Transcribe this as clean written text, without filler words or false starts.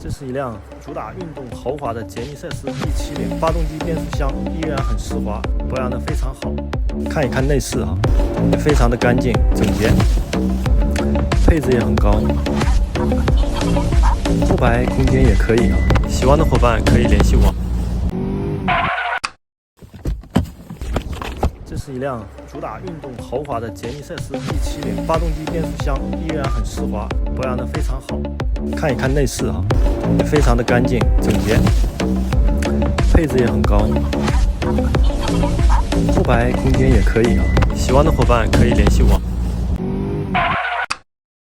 这是一辆主打运动豪华的杰尼赛斯 E70，发动机变速箱依然很丝滑，保养得非常好。看一看内饰啊，也非常的干净整洁，配置也很高，后排空间也可以啊。喜欢的伙伴可以联系我。这是一辆主打运动豪华的杰尼赛斯 E70，发动机变速箱依然很丝滑，保养得非常好。看一看内饰啊，也非常的干净整洁，配置也很高，后排空间也可以啊。喜欢的伙伴可以联系我。